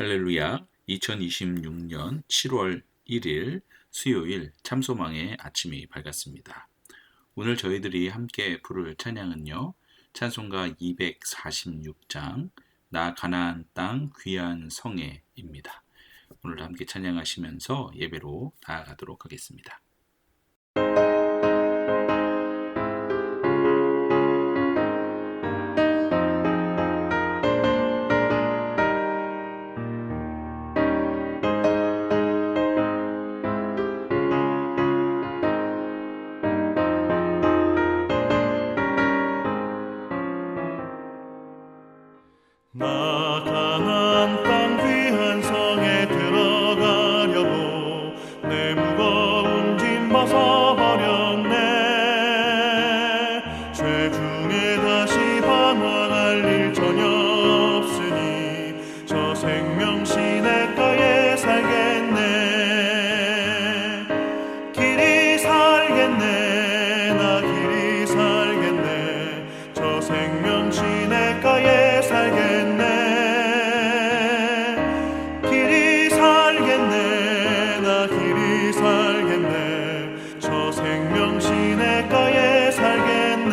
할렐루야. 2026년 7월 1일 수요일 참소망의 아침이 밝았습니다. 오늘 저희들이 함께 부를 찬양은요. 찬송가 246장 나 가나안 땅 귀한 성에입니다. 오늘 함께 찬양하시면서 예배로 나아가도록 하겠습니다. 나 가나안 땅 귀한 성에 들어가려고 내 무거운 짐 벗어버렸네. 죄 중에 다시 방황할 일 전혀 없으니 저 생명 시냇가에 살겠네. 길이 살겠네. 나 길이 살겠네. 저 생명 시냇가에 살겠네. 시냇가에 살겠네.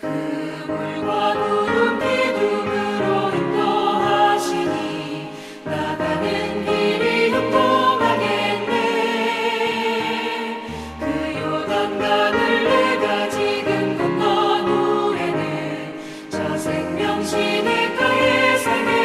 그 물과 구름 기둥으로 인도하시니 나가는 길이 형통하겠네. 그 요단강을 내가 지금 건넌 후에는 저 생명 시냇가에 살겠네.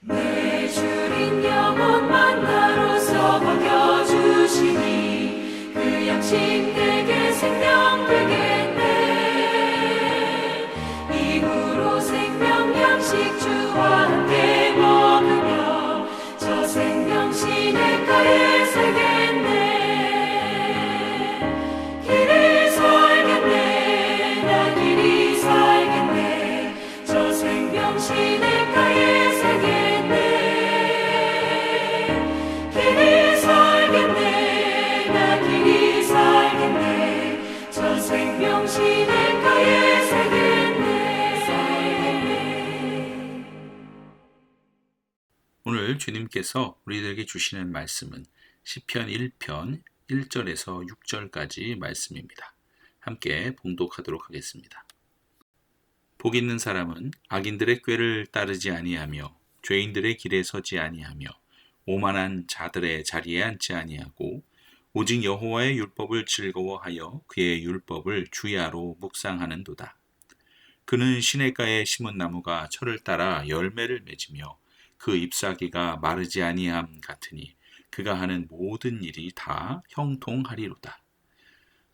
내 주린 영혼 만나로서 먹여주시니 그 양식 내게 생명 되겠네. 이후로 생명 양식 주와 함께 먹으며 저 생명 시냇가에 살겠네. 길이 살겠네. 나 길이 살겠네. 저 생명 시냇가에 생명 시냇가에 살겠네. 오늘 주님께서 우리들에게 주시는 말씀은 시편 1편 1절에서 6절까지 말씀입니다. 함께 봉독하도록 하겠습니다. 복 있는 사람은 악인들의 꾀를 따르지 아니하며 죄인들의 길에 서지 아니하며 오만한 자들의 자리에 앉지 아니하고 오직 여호와의 율법을 즐거워하여 그의 율법을 주야로 묵상하는도다. 그는 시냇가에 심은 나무가 철을 따라 열매를 맺으며 그 잎사귀가 마르지 아니함 같으니 그가 하는 모든 일이 다 형통하리로다.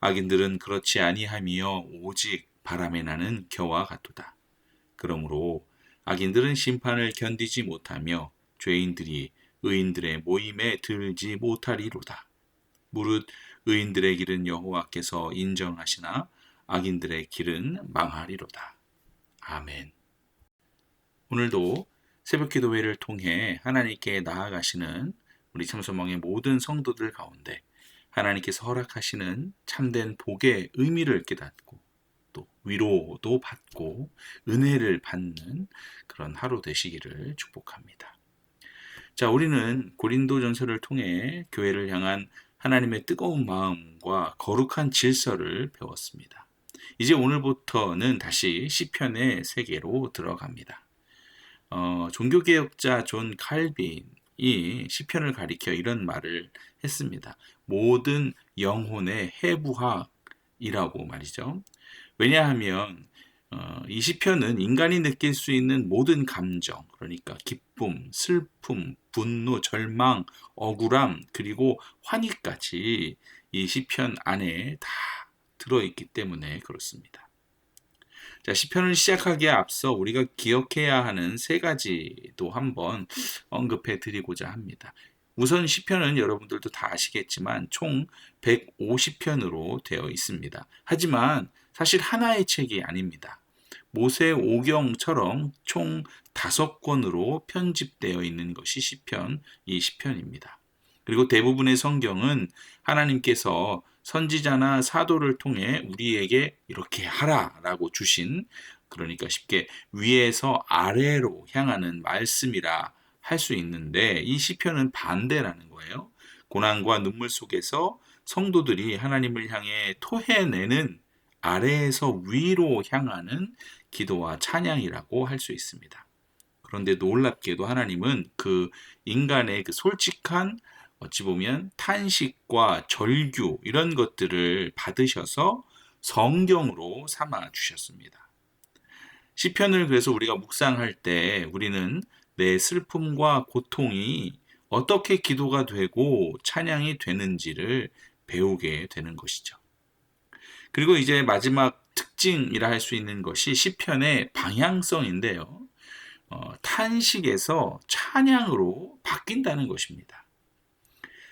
악인들은 그렇지 아니하며 오직 바람에 나는 겨와 같도다. 그러므로 악인들은 심판을 견디지 못하며 죄인들이 의인들의 모임에 들지 못하리로다. 무릇 의인들의 길은 여호와께서 인정하시나 악인들의 길은 망하리로다. 아멘. 오늘도 새벽 기도회를 통해 하나님께 나아가시는 우리 참소망의 모든 성도들 가운데 하나님께서 허락하시는 참된 복의 의미를 깨닫고 또 위로도 받고 은혜를 받는 그런 하루 되시기를 축복합니다. 자, 우리는 고린도전서를 통해 교회를 향한 하나님의 뜨거운 마음과 거룩한 질서를 배웠습니다. 이제 오늘부터는 다시 시편의 세계로 들어갑니다. 종교개혁자 존 칼빈이 시편을 가리켜 이런 말을 했습니다. 모든 영혼의 해부학이라고 말이죠. 왜냐하면 이 시편은 인간이 느낄 수 있는 모든 감정, 그러니까 기쁨, 슬픔, 분노, 절망, 억울함, 그리고 환희까지 이 시편 안에 다 들어있기 때문에 그렇습니다. 자, 시편을 시작하기에 앞서 우리가 기억해야 하는 세 가지도 한번 언급해 드리고자 합니다. 우선 시편은 여러분들도 다 아시겠지만 총 150편으로 되어 있습니다. 하지만 사실 하나의 책이 아닙니다. 모세 오경처럼 총 5권으로 편집되어 있는 것이 이 시편입니다. 그리고 대부분의 성경은 하나님께서 선지자나 사도를 통해 우리에게 이렇게 하라라고 주신, 그러니까 쉽게 위에서 아래로 향하는 말씀이라 할 수 있는데, 이 시편은 반대라는 거예요. 고난과 눈물 속에서 성도들이 하나님을 향해 토해내는 아래에서 위로 향하는 기도와 찬양이라고 할 수 있습니다. 그런데 놀랍게도 하나님은 그 인간의 그 솔직한, 어찌 보면 탄식과 절규 이런 것들을 받으셔서 성경으로 삼아 주셨습니다. 시편을 그래서 우리가 묵상할 때 우리는 내 슬픔과 고통이 어떻게 기도가 되고 찬양이 되는지를 배우게 되는 것이죠. 그리고 이제 마지막 특징이라 할 수 있는 것이 시편의 방향성인데요. 탄식에서 찬양으로 바뀐다는 것입니다.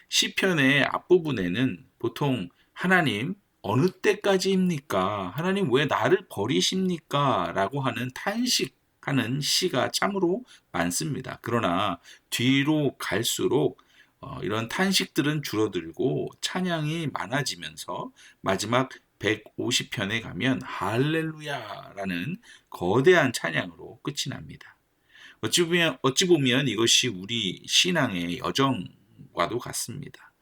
시편의 앞부분에는 보통 하나님 어느 때까지입니까? 하나님 왜 나를 버리십니까? 라고 하는 탄식하는 시가 참으로 많습니다. 그러나 뒤로 갈수록 이런 탄식들은 줄어들고 찬양이 많아지면서 마지막 150편에 가면 할렐루야라는 거대한 찬양으로 끝이 납니다. 어찌 보면 이것이 우리 신앙의 여정과도 같습니다.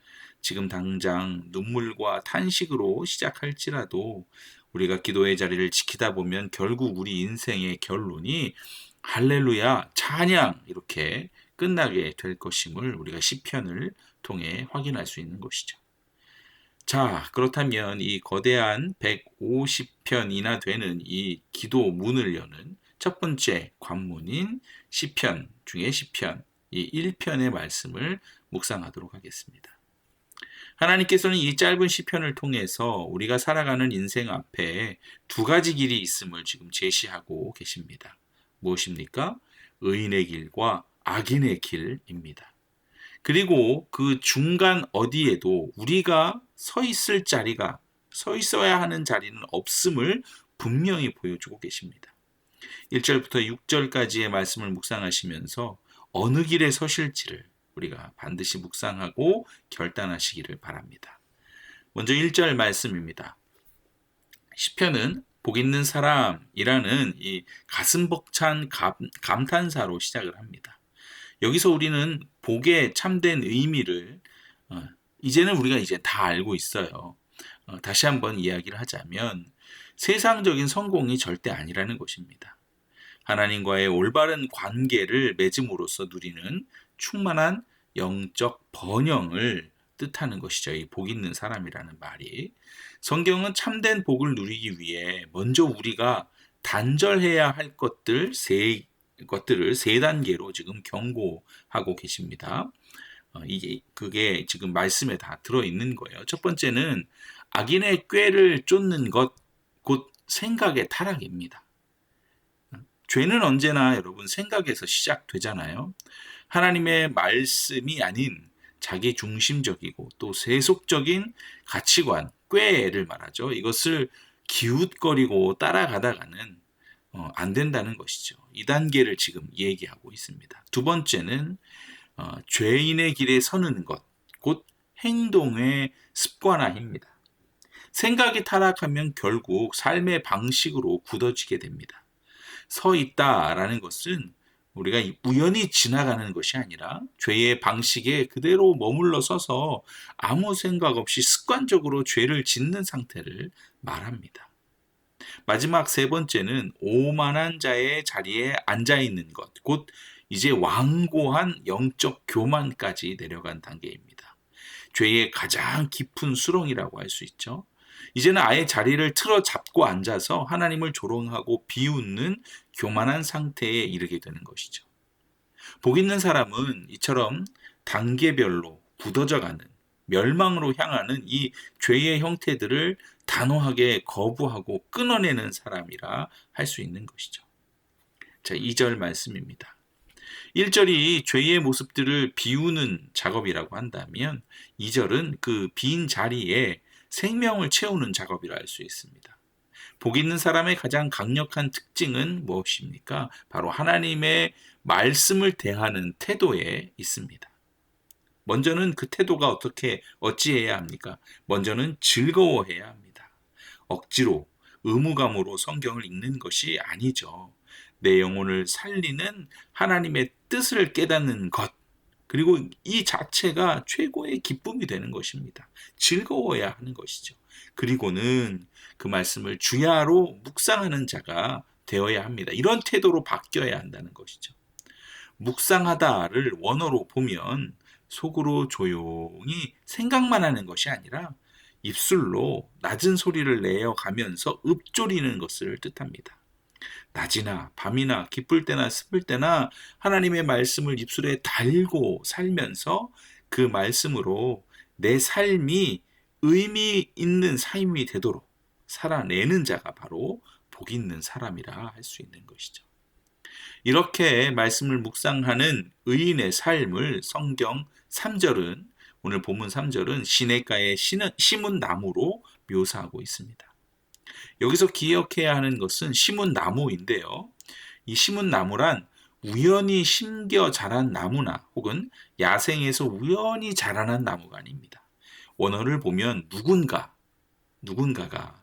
지금 당장 눈물과 탄식으로 시작할지라도 우리가 기도의 자리를 지키다 보면 결국 우리 인생의 결론이 할렐루야, 찬양 이렇게 끝나게 될 것임을 우리가 시편을 통해 확인할 수 있는 것이죠. 자, 그렇다면 이 거대한 150편이나 되는 이 기도 문을 여는 첫 번째 관문인 시편 중에 시편 이 1편의 말씀을 묵상하도록 하겠습니다. 하나님께서는 이 짧은 시편을 통해서 우리가 살아가는 인생 앞에 두 가지 길이 있음을 지금 제시하고 계십니다. 무엇입니까? 의인의 길과 악인의 길입니다. 그리고 그 중간 어디에도 우리가 서 있어야 하는 자리는 없음을 분명히 보여주고 계십니다. 1절부터 6절까지의 말씀을 묵상하시면서 어느 길에 서실지를 우리가 반드시 묵상하고 결단하시기를 바랍니다. 먼저 1절 말씀입니다. 시편은 복 있는 사람이라는 이 가슴 벅찬 감탄사로 시작을 합니다. 여기서 우리는 복의 참된 의미를 이제는 우리가 다 알고 있어요. 다시 한번 이야기를 하자면 세상적인 성공이 절대 아니라는 것입니다. 하나님과의 올바른 관계를 맺음으로써 누리는 충만한 영적 번영을 뜻하는 것이죠. 이 복 있는 사람이라는 말이. 성경은 참된 복을 누리기 위해 먼저 우리가 단절해야 할 것들을 세 단계로 지금 경고하고 계십니다. 그게 지금 말씀에 다 들어있는 거예요. 첫 번째는 악인의 꾀를 쫓는 것, 곧 생각의 타락입니다. 죄는 언제나 여러분 생각에서 시작되잖아요. 하나님의 말씀이 아닌 자기 중심적이고 또 세속적인 가치관, 꾀를 말하죠. 이것을 기웃거리고 따라가다가는 안 된다는 것이죠. 이 단계를 지금 얘기하고 있습니다. 두 번째는 죄인의 길에 서는 것, 곧 행동의 습관화입니다. 생각이 타락하면 결국 삶의 방식으로 굳어지게 됩니다. 서 있다라는 것은 우리가 우연히 지나가는 것이 아니라 죄의 방식에 그대로 머물러 서서 아무 생각 없이 습관적으로 죄를 짓는 상태를 말합니다. 마지막 세 번째는 오만한 자의 자리에 앉아 있는 것, 곧 이제 완고한 영적 교만까지 내려간 단계입니다. 죄의 가장 깊은 수렁이라고 할 수 있죠. 이제는 아예 자리를 틀어 잡고 앉아서 하나님을 조롱하고 비웃는 교만한 상태에 이르게 되는 것이죠. 복 있는 사람은 이처럼 단계별로 굳어져가는 멸망으로 향하는 이 죄의 형태들을 단호하게 거부하고 끊어내는 사람이라 할 수 있는 것이죠. 자, 2절 말씀입니다. 1절이 죄의 모습들을 비우는 작업이라고 한다면 2절은 그 빈 자리에 생명을 채우는 작업이라 할 수 있습니다. 복 있는 사람의 가장 강력한 특징은 무엇입니까? 바로 하나님의 말씀을 대하는 태도에 있습니다. 먼저는 그 태도가 어찌해야 합니까? 먼저는 즐거워해야 합니다. 억지로, 의무감으로 성경을 읽는 것이 아니죠. 내 영혼을 살리는 하나님의 뜻을 깨닫는 것, 그리고 이 자체가 최고의 기쁨이 되는 것입니다. 즐거워야 하는 것이죠. 그리고는 그 말씀을 주야로 묵상하는 자가 되어야 합니다. 이런 태도로 바뀌어야 한다는 것이죠. 묵상하다를 원어로 보면 속으로 조용히 생각만 하는 것이 아니라 입술로 낮은 소리를 내어 가면서 읊조리는 것을 뜻합니다. 낮이나 밤이나 기쁠 때나 슬플 때나 하나님의 말씀을 입술에 달고 살면서 그 말씀으로 내 삶이 의미 있는 삶이 되도록 살아내는 자가 바로 복 있는 사람이라 할 수 있는 것이죠. 이렇게 말씀을 묵상하는 의인의 삶을 성경 3절은 오늘 본문 3절은 시냇가에 심은 나무로 묘사하고 있습니다. 여기서 기억해야 하는 것은 심은 나무인데요. 이 심은 나무란 우연히 심겨 자란 나무나 혹은 야생에서 우연히 자라난 나무가 아닙니다. 원어를 보면 누군가가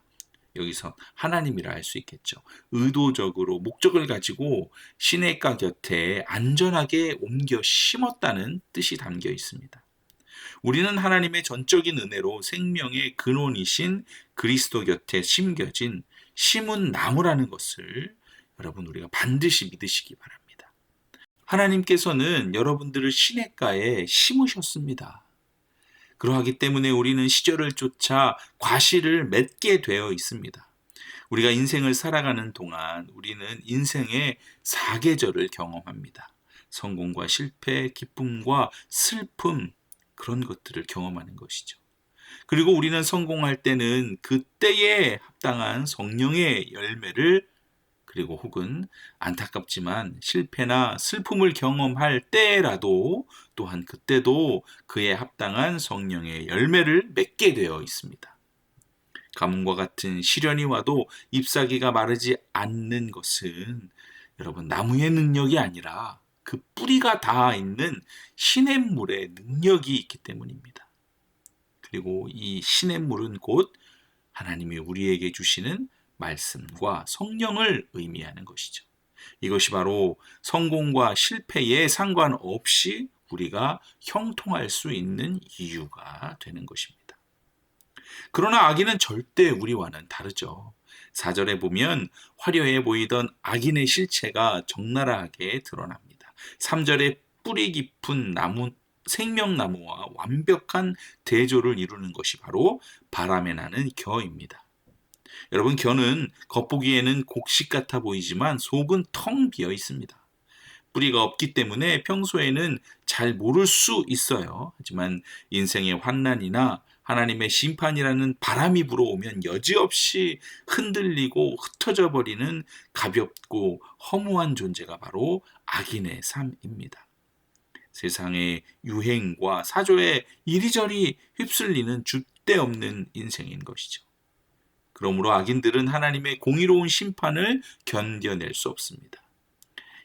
여기서 하나님이라 할 수 있겠죠. 의도적으로 목적을 가지고 시냇가 곁에 안전하게 옮겨 심었다는 뜻이 담겨 있습니다. 우리는 하나님의 전적인 은혜로 생명의 근원이신 그리스도 곁에 심겨진 심은 나무라는 것을 여러분 우리가 반드시 믿으시기 바랍니다. 하나님께서는 여러분들을 시냇가에 심으셨습니다. 그러하기 때문에 우리는 시절을 쫓아 과실을 맺게 되어 있습니다. 우리가 인생을 살아가는 동안 우리는 인생의 사계절을 경험합니다. 성공과 실패, 기쁨과 슬픔, 그런 것들을 경험하는 것이죠. 그리고 우리는 성공할 때는 그때에 합당한 성령의 열매를 그리고 혹은 안타깝지만 실패나 슬픔을 경험할 때라도 또한 그때도 그에 합당한 성령의 열매를 맺게 되어 있습니다. 가뭄과 같은 시련이 와도 잎사귀가 마르지 않는 것은 여러분 나무의 능력이 아니라 그 뿌리가 닿아 있는 시냇물의 능력이 있기 때문입니다. 그리고 이 시냇물은 곧 하나님이 우리에게 주시는 말씀과 성령을 의미하는 것이죠. 이것이 바로 성공과 실패에 상관없이 우리가 형통할 수 있는 이유가 되는 것입니다. 그러나 악인은 절대 우리와는 다르죠. 4절에 보면 화려해 보이던 악인의 실체가 적나라하게 드러납니다. 3절에 뿌리 깊은 나무, 생명나무와 완벽한 대조를 이루는 것이 바로 바람에 나는 겨입니다. 여러분, 겨는 겉보기에는 곡식 같아 보이지만 속은 텅 비어 있습니다. 뿌리가 없기 때문에 평소에는 잘 모를 수 있어요. 하지만 인생의 환난이나 하나님의 심판이라는 바람이 불어오면 여지없이 흔들리고 흩어져 버리는 가볍고 허무한 존재가 바로 악인의 삶입니다. 세상의 유행과 사조에 이리저리 휩쓸리는 줏대 없는 인생인 것이죠. 그러므로 악인들은 하나님의 공의로운 심판을 견뎌낼 수 없습니다.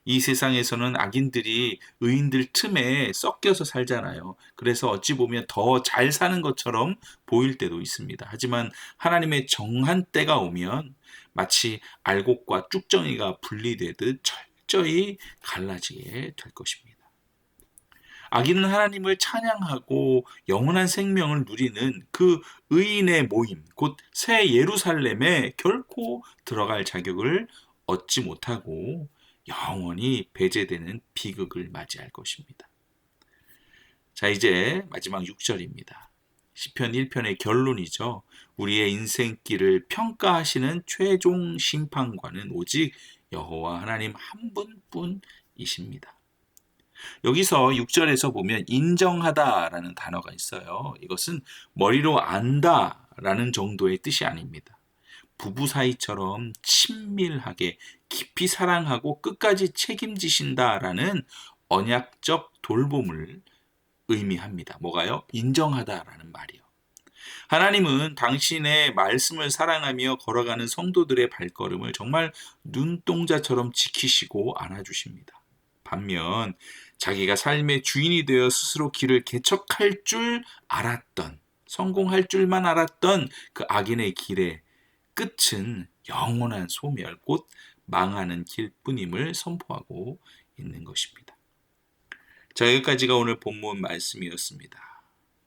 이 세상에서는 악인들이 의인들 틈에 섞여서 살잖아요. 그래서 어찌 보면 더 잘 사는 것처럼 보일 때도 있습니다. 하지만 하나님의 정한 때가 오면 마치 알곡과 쭉정이가 분리되듯 철저히 갈라지게 될 것입니다. 악인은 하나님을 찬양하고 영원한 생명을 누리는 그 의인의 모임, 곧 새 예루살렘에 결코 들어갈 자격을 얻지 못하고 영원히 배제되는 비극을 맞이할 것입니다. 자, 이제 마지막 6절입니다. 시편 1편의 결론이죠. 우리의 인생길을 평가하시는 최종 심판관은 오직 여호와 하나님 한 분뿐이십니다. 여기서 6절에서 보면 인정하다라는 단어가 있어요. 이것은 머리로 안다라는 정도의 뜻이 아닙니다. 부부 사이처럼 친밀하게 깊이 사랑하고 끝까지 책임지신다라는 언약적 돌봄을 의미합니다. 뭐가요? 인정하다라는 말이요. 하나님은 당신의 말씀을 사랑하며 걸어가는 성도들의 발걸음을 정말 눈동자처럼 지키시고 안아주십니다. 반면 자기가 삶의 주인이 되어 스스로 길을 개척할 줄 알았던, 성공할 줄만 알았던 그 악인의 길의 끝은 영원한 소멸, 곧 망하는 길뿐임을 선포하고 있는 것입니다. 자, 여기까지가 오늘 본문 말씀이었습니다.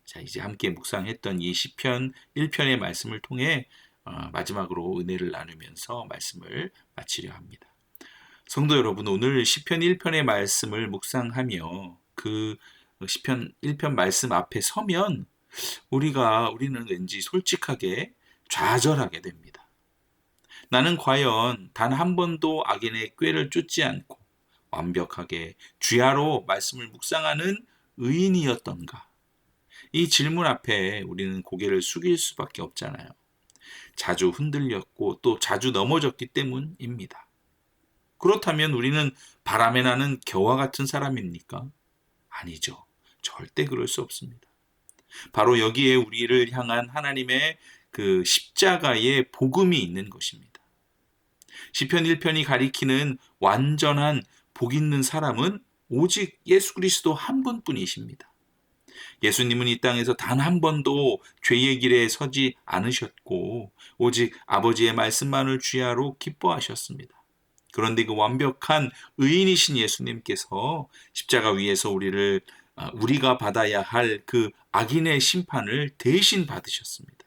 자, 이제 함께 묵상했던 이 시편 1편의 말씀을 통해 마지막으로 은혜를 나누면서 말씀을 마치려 합니다. 성도 여러분, 오늘 시편 1편의 말씀을 묵상하며 그 시편 1편 말씀 앞에 서면 우리는 왠지 솔직하게 좌절하게 됩니다. 나는 과연 단 한 번도 악인의 꾀를 쫓지 않고 완벽하게 주야로 말씀을 묵상하는 의인이었던가? 이 질문 앞에 우리는 고개를 숙일 수밖에 없잖아요. 자주 흔들렸고 또 자주 넘어졌기 때문입니다. 그렇다면 우리는 바람에 나는 겨와 같은 사람입니까? 아니죠. 절대 그럴 수 없습니다. 바로 여기에 우리를 향한 하나님의 그 십자가의 복음이 있는 것입니다. 시편 1편이 가리키는 완전한 복 있는 사람은 오직 예수 그리스도 한 분뿐이십니다. 예수님은 이 땅에서 단 한 번도 죄의 길에 서지 않으셨고 오직 아버지의 말씀만을 주야로 기뻐하셨습니다. 그런데 그 완벽한 의인이신 예수님께서 십자가 위에서 우리가 받아야 할 그 악인의 심판을 대신 받으셨습니다.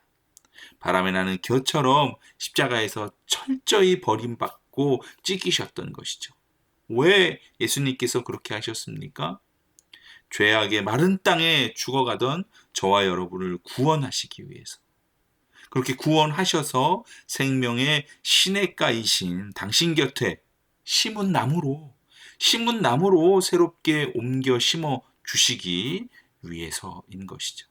바람에 나는 겨처럼 십자가에서 철저히 버림받고 찢기셨던 것이죠. 왜 예수님께서 그렇게 하셨습니까? 죄악의 마른 땅에 죽어가던 저와 여러분을 구원하시기 위해서. 그렇게 구원하셔서 생명의 시냇가이신 당신 곁에 심은 나무로 새롭게 옮겨 심어 주시기 위해서인 것이죠.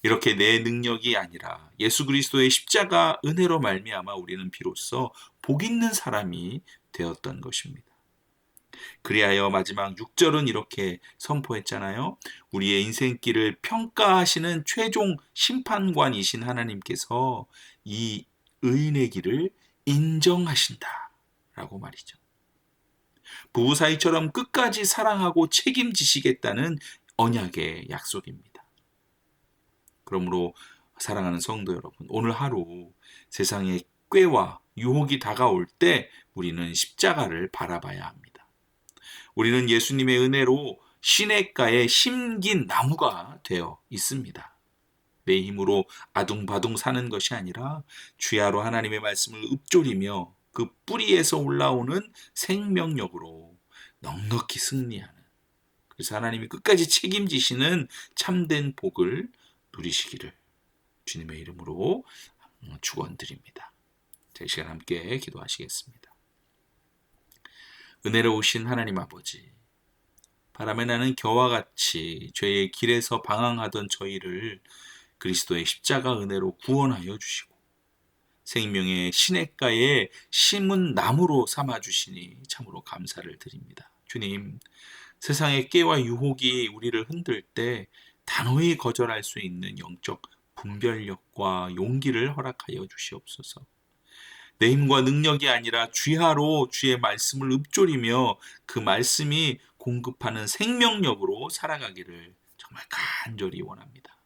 이렇게 내 능력이 아니라 예수 그리스도의 십자가 은혜로 말미암아 우리는 비로소 복 있는 사람이 되었던 것입니다. 그리하여 마지막 6절은 이렇게 선포했잖아요. 우리의 인생길을 평가하시는 최종 심판관이신 하나님께서 이 의인의 길을 인정하신다 라고 말이죠. 부부 사이처럼 끝까지 사랑하고 책임지시겠다는 언약의 약속입니다. 그러므로 사랑하는 성도 여러분, 오늘 하루 세상의 꾀와 유혹이 다가올 때 우리는 십자가를 바라봐야 합니다. 우리는 예수님의 은혜로 시냇가에 심긴 나무가 되어 있습니다. 내 힘으로 아둥바둥 사는 것이 아니라 주야로 하나님의 말씀을 읊조리며 그 뿌리에서 올라오는 생명력으로 넉넉히 승리하는, 그래서 하나님이 끝까지 책임지시는 참된 복을 누리시기를 주님의 이름으로 축원드립니다. 이 시간 함께 기도하시겠습니다. 은혜로우신 하나님 아버지, 바람에 나는 겨와 같이 죄의 길에서 방황하던 저희를 그리스도의 십자가 은혜로 구원하여 주시고 생명의 시냇가에 심은 나무로 삼아 주시니 참으로 감사를 드립니다. 주님, 세상의 깨와 유혹이 우리를 흔들 때 단호히 거절할 수 있는 영적 분별력과 용기를 허락하여 주시옵소서. 내 힘과 능력이 아니라 주야로 주의 말씀을 읊조리며 그 말씀이 공급하는 생명력으로 살아가기를 정말 간절히 원합니다.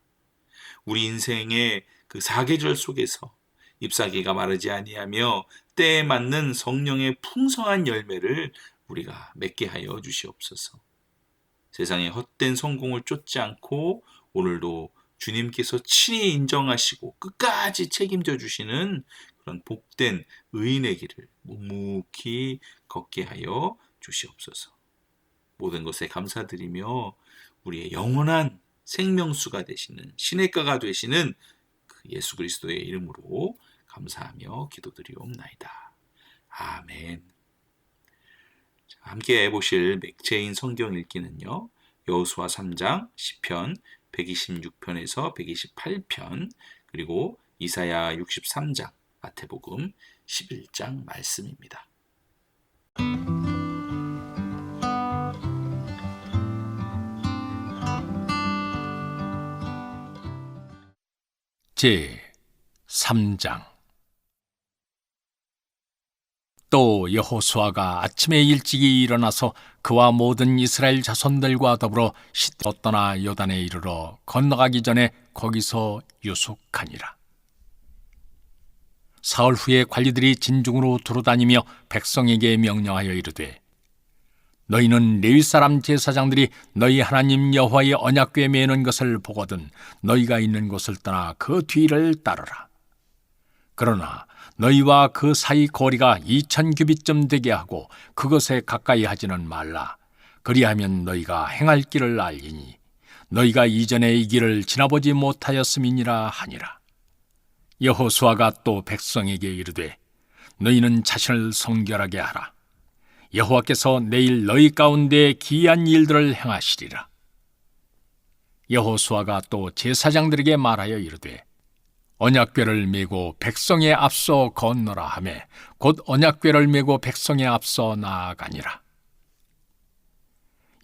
우리 인생의 그 사계절 속에서 잎사귀가 마르지 아니하며 때에 맞는 성령의 풍성한 열매를 우리가 맺게 하여 주시옵소서. 세상의 헛된 성공을 쫓지 않고 오늘도 주님께서 친히 인정하시고 끝까지 책임져 주시는 그런 복된 의인의 길을 묵묵히 걷게 하여 주시옵소서. 모든 것에 감사드리며 우리의 영원한 생명수가 되시는 시냇가가 되시는 그 예수 그리스도의 이름으로 감사하며 기도드리옵나이다. 아멘. 자, 함께 보실 맥체인 성경 읽기는요. 여호수아 3장, 시편 126편에서 128편, 그리고 이사야 63장, 마태복음 11장 말씀입니다. 제 3장. 또 여호수아가 아침에 일찍이 일어나서 그와 모든 이스라엘 자손들과 더불어 시내로 떠나 요단에 이르러 건너가기 전에 거기서 유숙하니라. 사흘 후에 관리들이 진중으로 두루다니며 백성에게 명령하여 이르되, 너희는 레위 사람 제사장들이 너희 하나님 여호와의 언약궤 매는 것을 보거든 너희가 있는 곳을 떠나 그 뒤를 따르라. 그러나 너희와 그 사이 거리가 2000규빗쯤 되게 하고 그것에 가까이 하지는 말라. 그리하면 너희가 행할 길을 알리니 너희가 이전에 이 길을 지나보지 못하였음이니라 하니라. 여호수아가 또 백성에게 이르되, 너희는 자신을 성결하게 하라. 여호와께서 내일 너희 가운데 기이한 일들을 행하시리라. 여호수아가 또 제사장들에게 말하여 이르되, 언약궤를 메고 백성에 앞서 건너라 하매 곧 언약궤를 메고 백성에 앞서 나아가니라.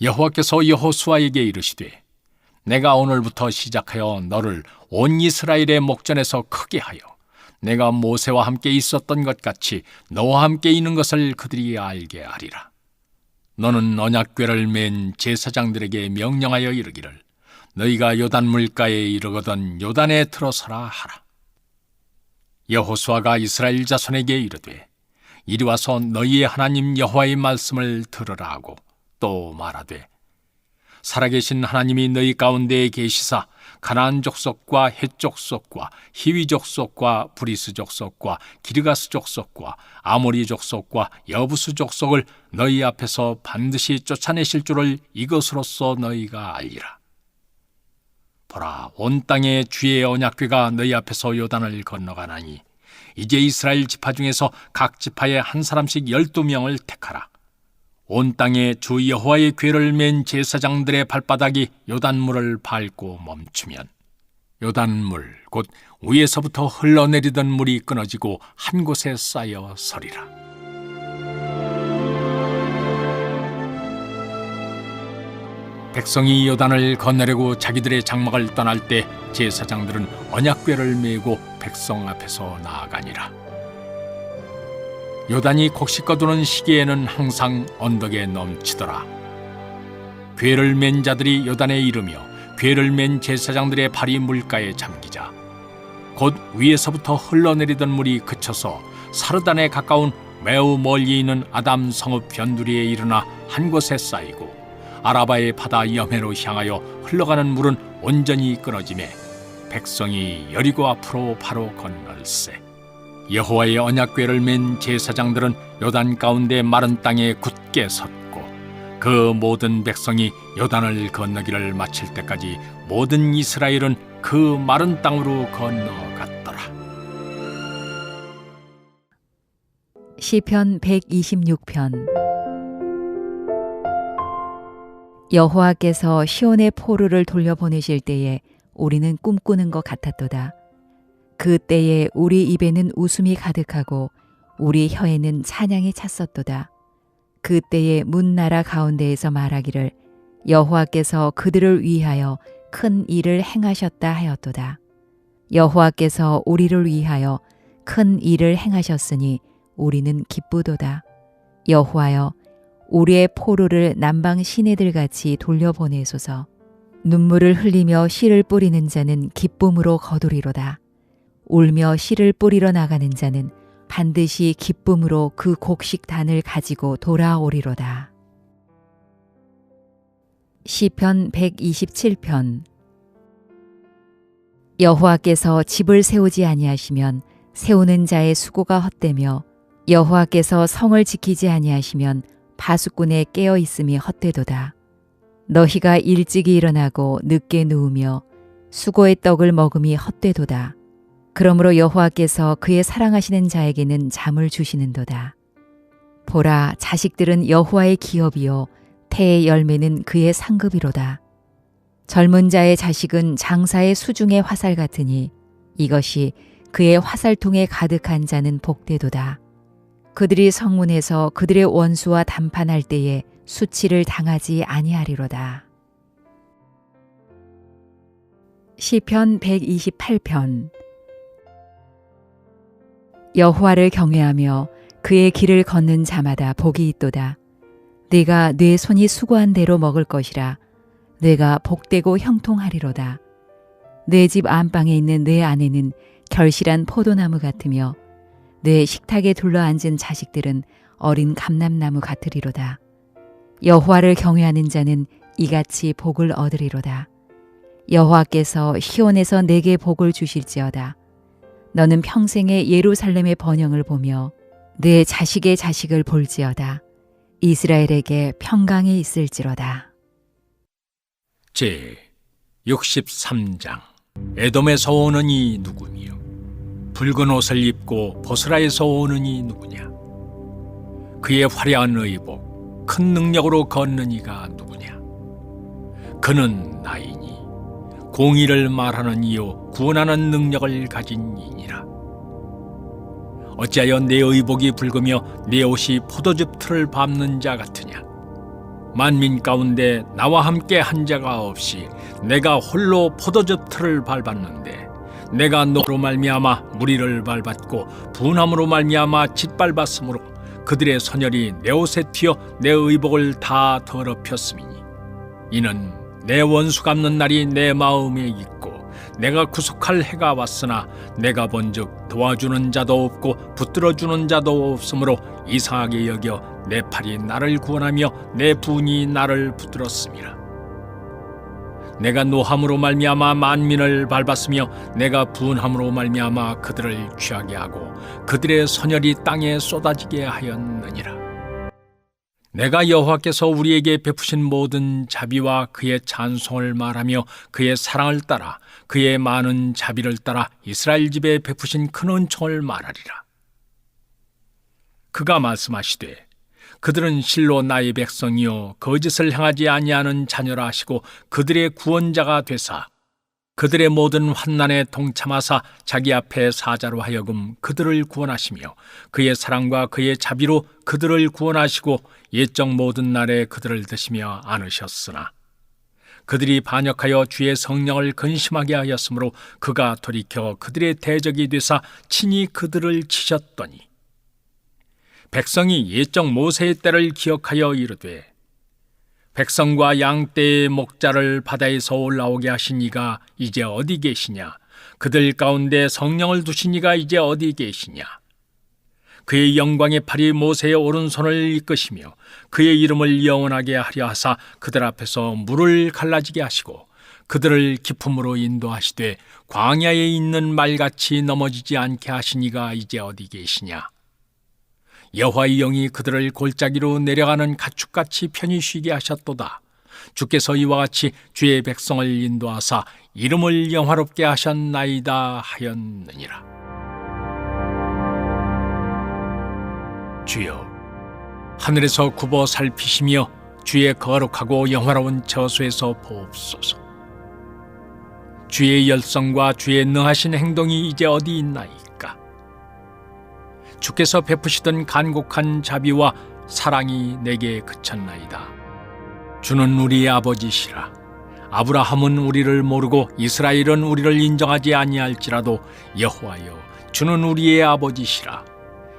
여호와께서 여호수아에게 이르시되, 내가 오늘부터 시작하여 너를 온 이스라엘의 목전에서 크게 하여 내가 모세와 함께 있었던 것 같이 너와 함께 있는 것을 그들이 알게 하리라. 너는 언약궤를 맨 제사장들에게 명령하여 이르기를, 너희가 요단 물가에 이르거든 요단에 들어서라 하라. 여호수아가 이스라엘 자손에게 이르되, 이리 와서 너희의 하나님 여호와의 말씀을 들으라 하고 또 말하되, 살아계신 하나님이 너희 가운데에 계시사 가나안 족속과 헷 족속과 히위 족속과 브리스 족속과 기르가스 족속과 아모리 족속과 여부스 족속을 너희 앞에서 반드시 쫓아내실 줄을 이것으로써 너희가 알리라. 보라, 온 땅에 주의 언약궤가 너희 앞에서 요단을 건너가나니 이제 이스라엘 지파 중에서 각 지파에 한 사람씩 12명을 택하라. 온 땅에 주 여호와의 궤를 맨 제사장들의 발바닥이 요단물을 밟고 멈추면 요단물 곧 위에서부터 흘러내리던 물이 끊어지고 한 곳에 쌓여 서리라. 백성이 요단을 건너려고 자기들의 장막을 떠날 때 제사장들은 언약궤를 메고 백성 앞에서 나아가니라. 요단이 곡식 거두는 시기에는 항상 언덕에 넘치더라. 궤를 맨 자들이 요단에 이르며 궤를 맨 제사장들의 발이 물가에 잠기자 곧 위에서부터 흘러내리던 물이 그쳐서 사르단에 가까운 매우 멀리 있는 아담 성읍 변두리에 이르나 한 곳에 쌓이고 아라바의 바다 여매로 향하여 흘러가는 물은 온전히 끊어지매 백성이 여리고 앞으로 바로 건널세. 여호와의 언약궤를 맨 제사장들은 요단 가운데 마른 땅에 굳게 섰고 그 모든 백성이 요단을 건너기를 마칠 때까지 모든 이스라엘은 그 마른 땅으로 건너갔더라. 시편 126편. 여호와께서 시온의 포로를 돌려보내실 때에 우리는 꿈꾸는 것 같았도다. 그 때에 우리 입에는 웃음이 가득하고 우리 혀에는 찬양이 찼었도다. 그 때에 문나라 가운데에서 말하기를 여호와께서 그들을 위하여 큰 일을 행하셨다 하였도다. 여호와께서 우리를 위하여 큰 일을 행하셨으니 우리는 기쁘도다. 여호와여, 우리의 포로를 남방 시내들같이 돌려보내소서. 눈물을 흘리며 씨를 뿌리는 자는 기쁨으로 거두리로다. 울며 씨를 뿌리러 나가는 자는 반드시 기쁨으로 그 곡식단을 가지고 돌아오리로다. 시편 127편. 여호와께서 집을 세우지 아니하시면 세우는 자의 수고가 헛되며 여호와께서 성을 지키지 아니하시면 파수꾼의 깨어 있음이 헛되도다. 너희가 일찍이 일어나고 늦게 누우며 수고의 떡을 먹음이 헛되도다. 그러므로 여호와께서 그의 사랑하시는 자에게는 잠을 주시는도다. 보라, 자식들은 여호와의 기업이요 태의 열매는 그의 상급이로다. 젊은 자의 자식은 장사의 수중의 화살 같으니 이것이 그의 화살통에 가득한 자는 복되도다. 그들이 성문에서 그들의 원수와 담판할 때에 수치를 당하지 아니하리로다. 시편 128편. 여호와를 경외하며 그의 길을 걷는 자마다 복이 있도다. 네가 네 손이 수고한 대로 먹을 것이라. 네가 복되고 형통하리로다. 내 집 안방에 있는 내 아내는 결실한 포도나무 같으며 내 식탁에 둘러앉은 자식들은 어린 감람나무 같으리로다. 여호와를 경외하는 자는 이같이 복을 얻으리로다. 여호와께서 시온에서 내게 복을 주실지어다. 너는 평생에 예루살렘의 번영을 보며 내 자식의 자식을 볼지어다. 이스라엘에게 평강이 있을지로다. 제 63장. 에돔에서 오는 이 누구며 붉은 옷을 입고 보스라에서 오는 이 누구냐. 그의 화려한 의복 큰 능력으로 걷는 이가 누구냐. 그는 나이니 공의를 말하는 이요 구원하는 능력을 가진 이니라. 어찌하여 내 의복이 붉으며 내 옷이 포도즙 틀을 밟는 자 같으냐. 만민 가운데 나와 함께 한 자가 없이 내가 홀로 포도즙 틀을 밟았는데 내가 너로 말미암아 무리를 밟았고 분함으로 말미암아 짓밟았으므로 그들의 선혈이 내 옷에 튀어 내 의복을 다 더럽혔음이니 이는 내 원수 갚는 날이 내 마음에 있고 내가 구속할 해가 왔으나 내가 본즉 도와주는 자도 없고 붙들어주는 자도 없으므로 이상하게 여겨 내 팔이 나를 구원하며 내 분이 나를 붙들었음이라. 내가 노함으로 말미암아 만민을 밟았으며 내가 분함으로 말미암아 그들을 취하게 하고 그들의 선혈이 땅에 쏟아지게 하였느니라. 내가 여호와께서 우리에게 베푸신 모든 자비와 그의 찬송을 말하며 그의 사랑을 따라 그의 많은 자비를 따라 이스라엘 집에 베푸신 큰 은총을 말하리라. 그가 말씀하시되 그들은 실로 나의 백성이요 거짓을 행하지 아니하는 자녀라 하시고 그들의 구원자가 되사 그들의 모든 환난에 동참하사 자기 앞에 사자로 하여금 그들을 구원하시며 그의 사랑과 그의 자비로 그들을 구원하시고 옛적 모든 날에 그들을 드시며 안으셨으나 그들이 반역하여 주의 성령을 근심하게 하였으므로 그가 돌이켜 그들의 대적이 되사 친히 그들을 치셨더니 백성이 옛적 모세의 때를 기억하여 이르되 백성과 양떼의 목자를 바다에서 올라오게 하신 이가 이제 어디 계시냐? 그들 가운데 성령을 두신 이가 이제 어디 계시냐? 그의 영광의 팔이 모세의 오른손을 이끄시며 그의 이름을 영원하게 하려 하사 그들 앞에서 물을 갈라지게 하시고 그들을 기품으로 인도하시되 광야에 있는 말같이 넘어지지 않게 하신 이가 이제 어디 계시냐? 여호와의 영이 그들을 골짜기로 내려가는 가축같이 편히 쉬게 하셨도다. 주께서 이와 같이 주의 백성을 인도하사 이름을 영화롭게 하셨나이다 하였느니라. 주여, 하늘에서 굽어 살피시며 주의 거룩하고 영화로운 처소에서 보옵소서. 주의 열성과 주의 능하신 행동이 이제 어디 있나이까? 주께서 베푸시던 간곡한 자비와 사랑이 내게 그쳤나이다. 주는 우리의 아버지시라. 아브라함은 우리를 모르고 이스라엘은 우리를 인정하지 아니할지라도 여호와여, 주는 우리의 아버지시라.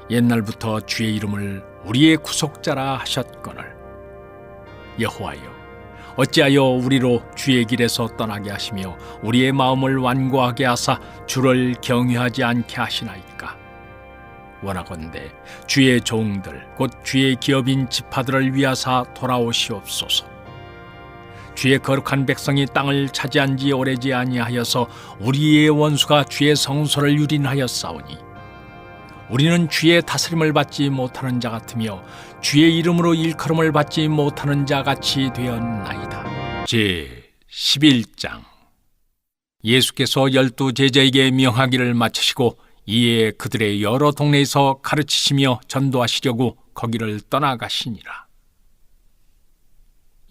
옛날부터 주의 이름을 우리의 구속자라 하셨거늘. 여호와여, 어찌하여 우리로 주의 길에서 떠나게 하시며 우리의 마음을 완고하게 하사 주를 경외하지 않게 하시나이까? 원하건대 주의 종들 곧 주의 기업인 지파들을 위하사 돌아오시옵소서. 주의 거룩한 백성이 땅을 차지한 지 오래지 아니하여서 우리의 원수가 주의 성소를 유린하였사오니 우리는 주의 다스림을 받지 못하는 자 같으며 주의 이름으로 일컬음을 받지 못하는 자 같이 되었나이다. 제 11장. 예수께서 12 제자에게 명하기를 마치시고 이에 그들의 여러 동네에서 가르치시며 전도하시려고 거기를 떠나가시니라.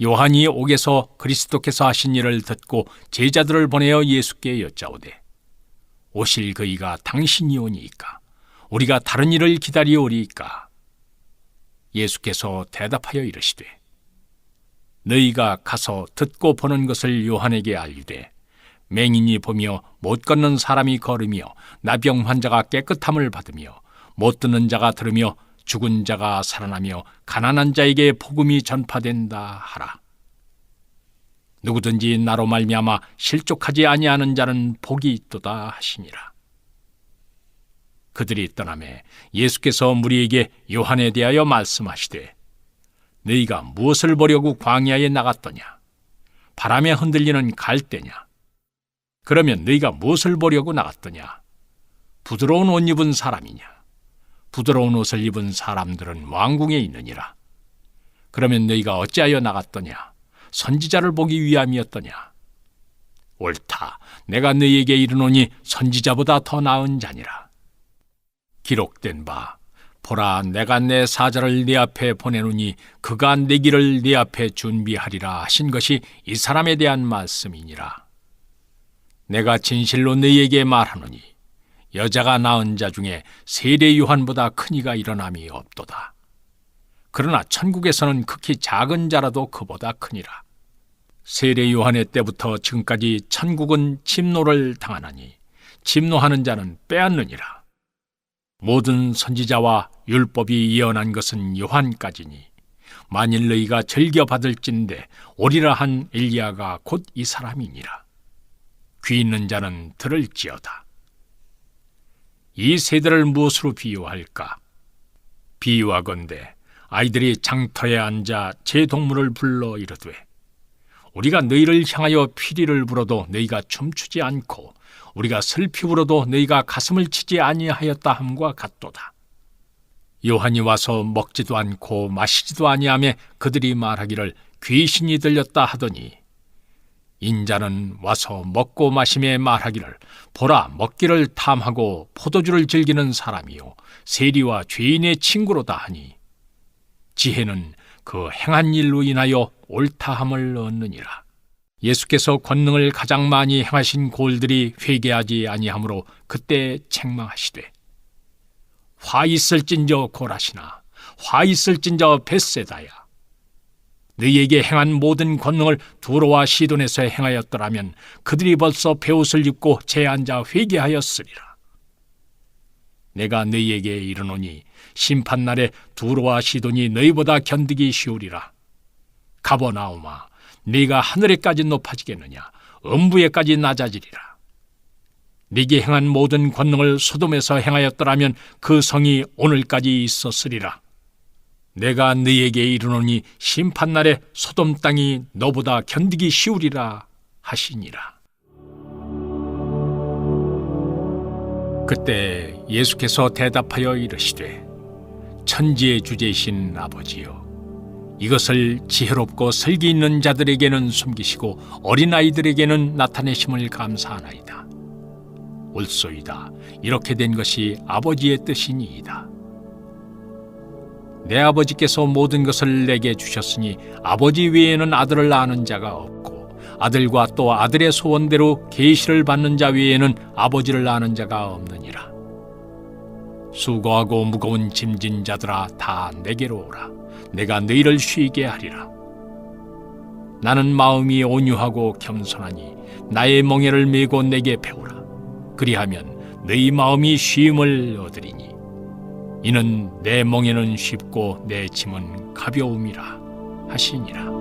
요한이 옥에서 그리스도께서 하신 일을 듣고 제자들을 보내어 예수께 여짜오되 오실 그이가 당신이오니이까 우리가 다른 일을 기다리오리이까. 예수께서 대답하여 이르시되 너희가 가서 듣고 보는 것을 요한에게 알리되 맹인이 보며 못 걷는 사람이 걸으며 나병 환자가 깨끗함을 받으며 못 듣는 자가 들으며 죽은 자가 살아나며 가난한 자에게 복음이 전파된다 하라. 누구든지 나로 말미암아 실족하지 아니하는 자는 복이 있도다 하시니라. 그들이 떠나매 예수께서 무리에게 요한에 대하여 말씀하시되 너희가 무엇을 보려고 광야에 나갔더냐? 바람에 흔들리는 갈대냐? 그러면 너희가 무엇을 보려고 나갔더냐? 부드러운 옷 입은 사람이냐? 부드러운 옷을 입은 사람들은 왕궁에 있느니라. 그러면 너희가 어찌하여 나갔더냐? 선지자를 보기 위함이었더냐? 옳다. 내가 너희에게 이르노니 선지자보다 더 나은 자니라. 기록된 바 보라 내가 내 사자를 네 앞에 보내노니 그가 내 길을 네 앞에 준비하리라 하신 것이 이 사람에 대한 말씀이니라. 내가 진실로 너희에게 말하노니 여자가 낳은 자 중에 세례 요한보다 큰 이가 일어남이 없도다. 그러나 천국에서는 극히 작은 자라도 그보다 크니라. 세례 요한의 때부터 지금까지 천국은 침노를 당하나니 침노하는 자는 빼앗느니라. 모든 선지자와 율법이 예언한 것은 요한까지니 만일 너희가 즐겨 받을진대 오리라 한 엘리야가 곧 이 사람이니라. 귀 있는 자는 들을지어다. 이 세대를 무엇으로 비유할까? 비유하건대 아이들이 장터에 앉아 제 동물을 불러 이르되 우리가 너희를 향하여 피리를 불어도 너희가 춤추지 않고 우리가 슬피 울어도 너희가 가슴을 치지 아니하였다 함과 같도다. 요한이 와서 먹지도 않고 마시지도 아니하며 그들이 말하기를 귀신이 들렸다 하더니 인자는 와서 먹고 마시며 말하기를 보라 먹기를 탐하고 포도주를 즐기는 사람이요 세리와 죄인의 친구로다 하니 지혜는 그 행한 일로 인하여 옳다함을 얻느니라. 예수께서 권능을 가장 많이 행하신 골들이 회개하지 아니하므로 그때 책망하시되 화 있을진저 고라시나 화 있을진저 벳세다야 너희에게 행한 모든 권능을 두로와 시돈에서 행하였더라면 그들이 벌써 베옷을 입고 재앉아 회개하였으리라. 내가 너희에게 이르노니 심판날에 두로와 시돈이 너희보다 견디기 쉬우리라. 가버나움아 네가 하늘에까지 높아지겠느냐 음부에까지 낮아지리라. 네게 행한 모든 권능을 소돔에서 행하였더라면 그 성이 오늘까지 있었으리라. 내가 너희에게 이르노니 심판날에 소돔 땅이 너보다 견디기 쉬우리라 하시니라. 그때 예수께서 대답하여 이르시되 천지의 주제이신 아버지여 이것을 지혜롭고 슬기 있는 자들에게는 숨기시고 어린아이들에게는 나타내심을 감사하나이다. 옳소이다. 이렇게 된 것이 아버지의 뜻이니이다. 내 아버지께서 모든 것을 내게 주셨으니 아버지 외에는 아들을 아는 자가 없고 아들과 또 아들의 소원대로 계시를 받는 자 외에는 아버지를 아는 자가 없느니라. 수고하고 무거운 짐진 자들아 다 내게로 오라. 내가 너희를 쉬게 하리라. 나는 마음이 온유하고 겸손하니 나의 멍에를 메고 내게 배우라. 그리하면 너희 마음이 쉼을 얻으리니 이는 내 멍에는 쉽고 내 짐은 가벼움이라 하시니라.